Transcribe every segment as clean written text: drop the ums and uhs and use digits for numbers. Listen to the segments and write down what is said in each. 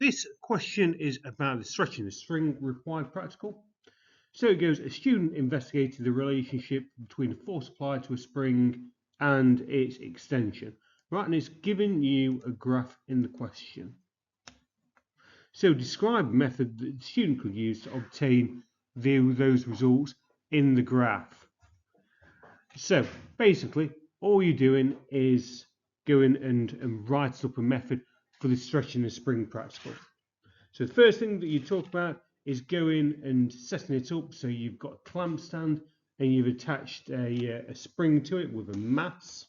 this question is about the stretching the string required practical. So it goes, a student investigated the relationship between a force applied to a spring and its extension. Right, and it's given you a graph in the question. So describe a method that the student could use to obtain those results in the graph. So basically, all you're doing is going and writing up a method for the stretching the spring practical. So the first thing that you talk about is going and setting it up. So you've got a clamp stand and you've attached a spring to it with a mass.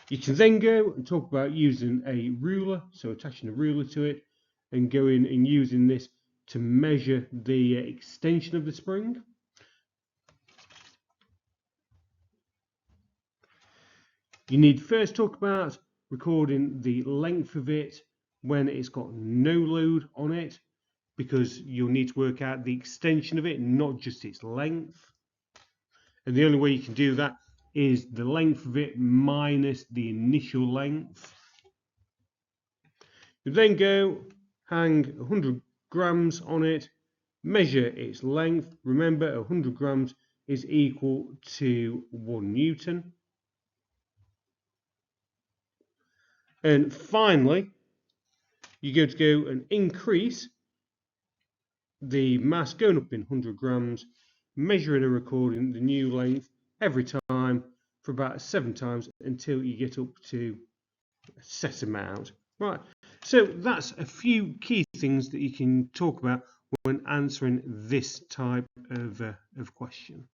You can then go and talk about using a ruler, so attaching a ruler to it and going and using this to measure the extension of the spring. You need to first talk about recording the length of it when it's got no load on it, because you'll need to work out the extension of it, not just its length. And the only way you can do that is the length of it minus the initial length. You then go hang 100 grams on it, measure its length. Remember, 100 grams is equal to 1 Newton. And finally, you're going to go and increase the mass going up in 100 grams, measuring and recording the new length every time for about 7 times until you get up to a set amount. Right, so that's a few key things that you can talk about when answering this type of question.